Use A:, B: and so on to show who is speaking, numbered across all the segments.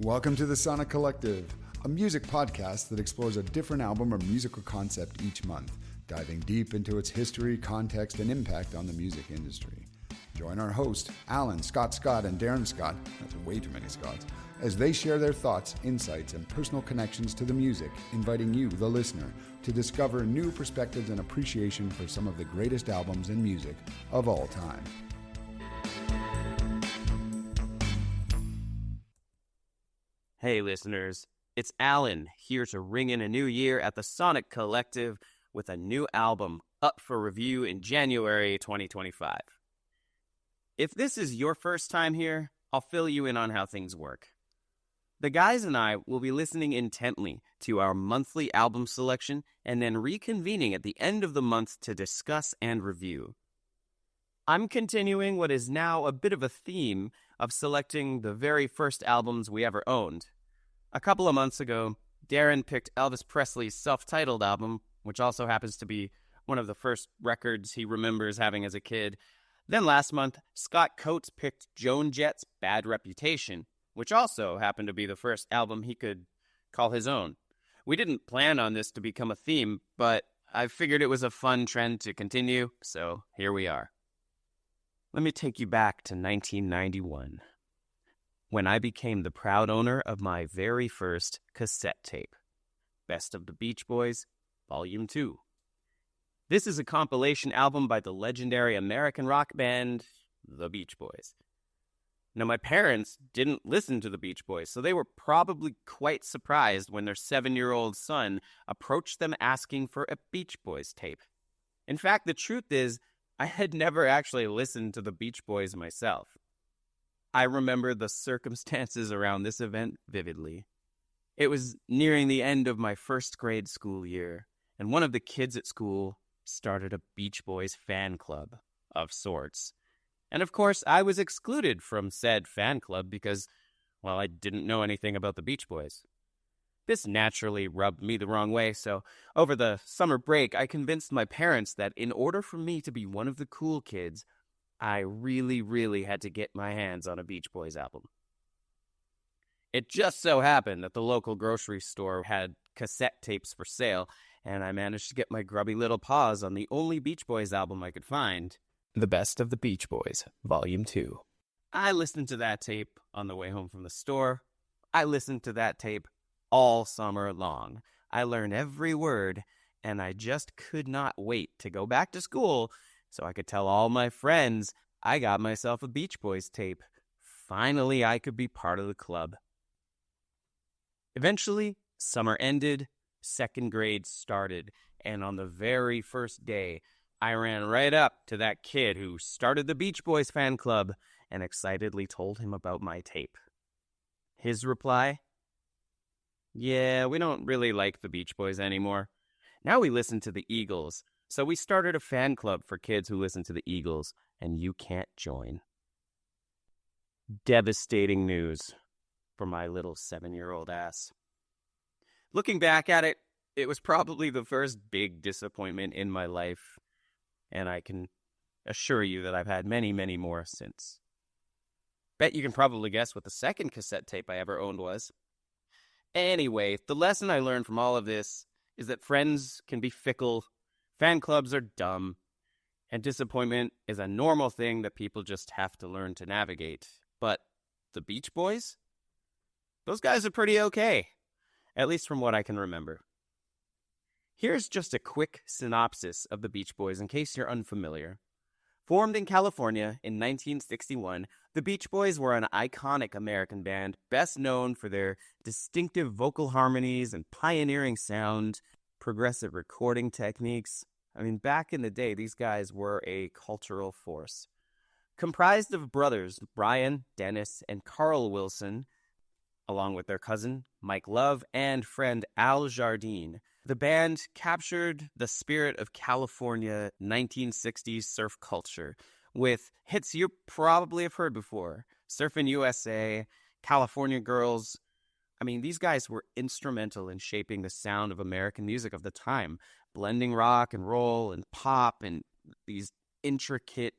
A: Welcome to the Sonic Collective, a music podcast that explores a different album or musical concept each month, diving deep into its history, context, and impact on the music industry. Join our hosts, Alan, Scott, and Darren Scott, that's way too many Scotts, as they share their thoughts, insights, and personal connections to the music, inviting you, the listener, to discover new perspectives and appreciation for some of the greatest albums and music of all time.
B: Hey listeners, it's Alan here to ring in a new year at the Sonic Collective with a new album up for review in January 2025. If this is your first time here, I'll fill you in on how things work. The guys and I will be listening intently to our monthly album selection and then reconvening at the end of the month to discuss and review. I'm continuing what is now a bit of a theme of selecting the very first albums we ever owned. A couple of months ago, Darren picked Elvis Presley's self-titled album, which also happens to be one of the first records he remembers having as a kid. Then last month, Scott Coates picked Joan Jett's Bad Reputation, which also happened to be the first album he could call his own. We didn't plan on this to become a theme, but I figured it was a fun trend to continue, so here we are. Let me take you back to 1991, when I became the proud owner of my very first cassette tape, Best of the Beach Boys, Volume 2. This is a compilation album by the legendary American rock band, The Beach Boys. Now, my parents didn't listen to the Beach Boys, so they were probably quite surprised when their 7-year-old son approached them asking for a Beach Boys tape. In fact, the truth is, I had never actually listened to the Beach Boys myself. I remember the circumstances around this event vividly. It was nearing the end of my first grade school year, and one of the kids at school started a Beach Boys fan club of sorts. And of course, I was excluded from said fan club because, well, I didn't know anything about the Beach Boys. This naturally rubbed me the wrong way, so over the summer break, I convinced my parents that in order for me to be one of the cool kids, I really had to get my hands on a Beach Boys album. It just so happened that the local grocery store had cassette tapes for sale, and I managed to get my grubby little paws on the only Beach Boys album I could find, The Best of the Beach Boys, Volume 2. I listened to that tape on the way home from the store. I listened to that tape all summer long. I learned every word, and I just could not wait to go back to school so I could tell all my friends I got myself a Beach Boys tape. Finally, I could be part of the club. Eventually, summer ended, second grade started, and on the very first day, I ran right up to that kid who started the Beach Boys fan club and excitedly told him about my tape. His reply? Yeah, we don't really like the Beach Boys anymore. Now we listen to the Eagles. So we started a fan club for kids who listen to the Eagles, and you can't join. Devastating news for my little 7-year-old ass. Looking back at it, it was probably the first big disappointment in my life, and I can assure you that I've had many more since. Bet you can probably guess what the second cassette tape I ever owned was. Anyway, the lesson I learned from all of this is that friends can be fickle, fan clubs are dumb, and disappointment is a normal thing that people just have to learn to navigate. But the Beach Boys? Those guys are pretty okay, at least from what I can remember. Here's just a quick synopsis of the Beach Boys in case you're unfamiliar. Formed in California in 1961, the Beach Boys were an iconic American band, best known for their distinctive vocal harmonies and pioneering sound, progressive recording techniques. I mean, back in the day, these guys were a cultural force. Comprised of brothers Brian, Dennis, and Carl Wilson, along with their cousin Mike Love and friend Al Jardine, the band captured the spirit of California 1960s surf culture with hits you probably have heard before. Surfin' USA, California Girls. I mean, these guys were instrumental in shaping the sound of American music of the time, blending rock and roll and pop and these intricate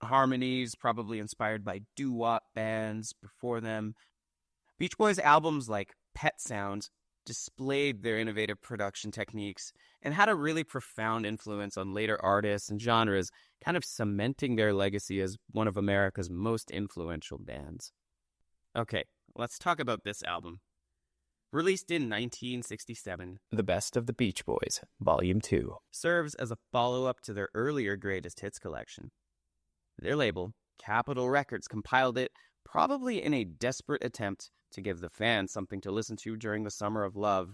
B: harmonies, probably inspired by doo-wop bands before them. Beach Boys albums like Pet Sounds displayed their innovative production techniques and had a really profound influence on later artists and genres, kind of cementing their legacy as one of America's most influential bands. Okay, let's talk about this album. Released in 1967, The Best of the Beach Boys, Volume 2, serves as a follow-up to their earlier greatest hits collection. Their label, Capitol Records, compiled it probably in a desperate attempt to give the fans something to listen to during the summer of love,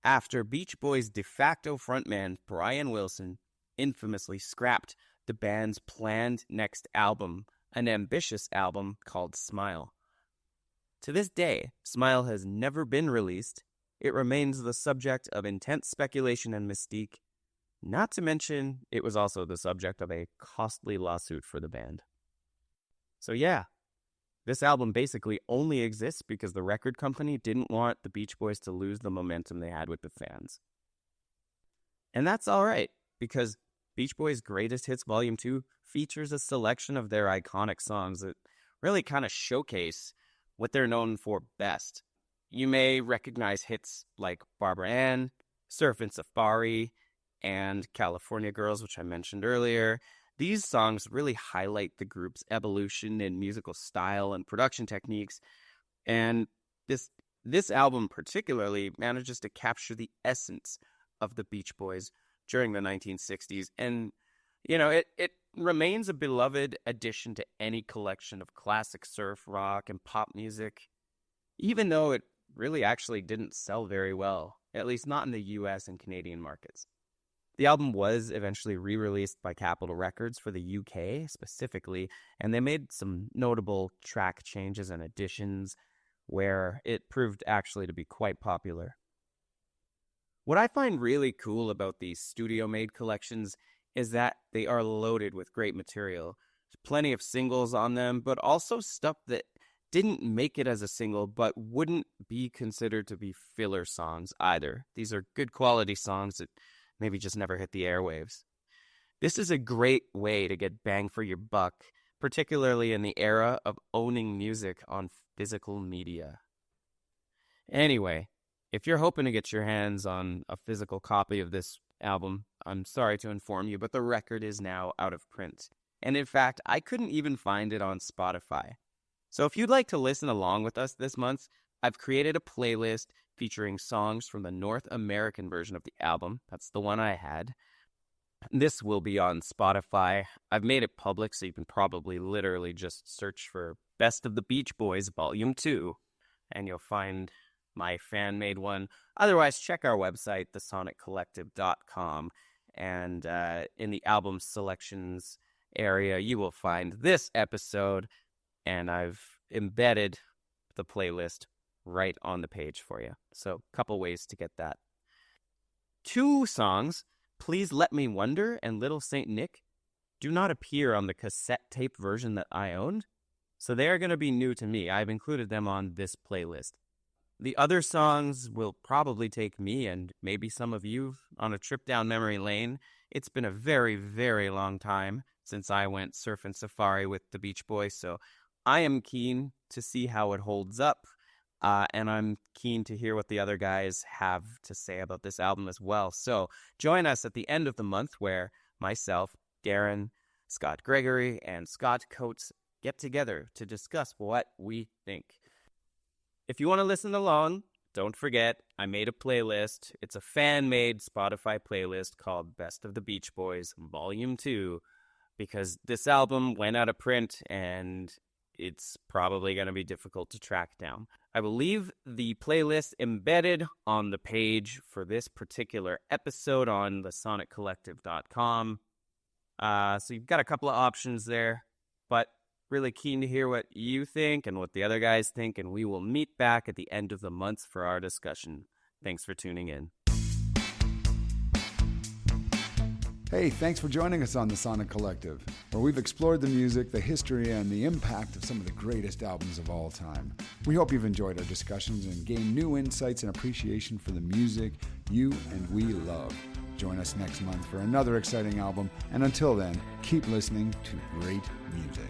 B: after Beach Boys' de facto frontman Brian Wilson infamously scrapped the band's planned next album, an ambitious album called Smile. To this day, Smile has never been released. It remains the subject of intense speculation and mystique, not to mention it was also the subject of a costly lawsuit for the band. So yeah, this album basically only exists because the record company didn't want the Beach Boys to lose the momentum they had with the fans. And that's all right, because Beach Boys' Greatest Hits Volume 2 features a selection of their iconic songs that really kind of showcase what they're known for best. You may recognize hits like Barbara Ann, Surfin' Safari, and California Girls, which I mentioned earlier. These songs really highlight the group's evolution in musical style and production techniques, and this album particularly manages to capture the essence of the Beach Boys during the 1960s, and it remains a beloved addition to any collection of classic surf, rock, and pop music, even though it really actually didn't sell very well, at least not in the US and Canadian markets. The album was eventually re-released by Capitol Records for the UK specifically, and they made some notable track changes and additions where it proved actually to be quite popular. What I find really cool about these studio-made collections is that they are loaded with great material. There's plenty of singles on them, but also stuff that didn't make it as a single, but wouldn't be considered to be filler songs either. These are good quality songs that maybe just never hit the airwaves. This is a great way to get bang for your buck, particularly in the era of owning music on physical media. Anyway, if you're hoping to get your hands on a physical copy of this album, I'm sorry to inform you, but the record is now out of print. And in fact, I couldn't even find it on Spotify. So if you'd like to listen along with us this month, I've created a playlist featuring songs from the North American version of the album. That's the one I had. This will be on Spotify. I've made it public, so you can probably literally just search for Best of the Beach Boys Volume 2, and you'll find my fan-made one. Otherwise, check our website, thesonic.collective.com, and in the album selections area, you will find this episode, and I've embedded the playlist right on the page for you. So, a couple ways to get that. 2 songs, Please Let Me Wonder and Little Saint Nick, do not appear on the cassette tape version that I owned, so they are going to be new to me. I've included them on this playlist. The other songs will probably take me and maybe some of you on a trip down memory lane. It's been a very, very long time since I went surfing safari with the Beach Boys, so I am keen to see how it holds up. And I'm keen to hear what the other guys have to say about this album as well. So join us at the end of the month where myself, Darren, Scott Gregory, and Scott Coates get together to discuss what we think. If you want to listen along, don't forget, I made a playlist. It's a fan-made Spotify playlist called Best of the Beach Boys Volume 2, because this album went out of print and it's probably going to be difficult to track down. I will leave the playlist embedded on the page for this particular episode on thesonic.collective.com. So you've got a couple of options there, but really keen to hear what you think and what the other guys think, and we will meet back at the end of the month for our discussion. Thanks for tuning in.
A: Hey, thanks for joining us on the Sonic Collective, where we've explored the music, the history, and the impact of some of the greatest albums of all time. We hope you've enjoyed our discussions and gained new insights and appreciation for the music you and we love. Join us next month for another exciting album, and until then, keep listening to great music.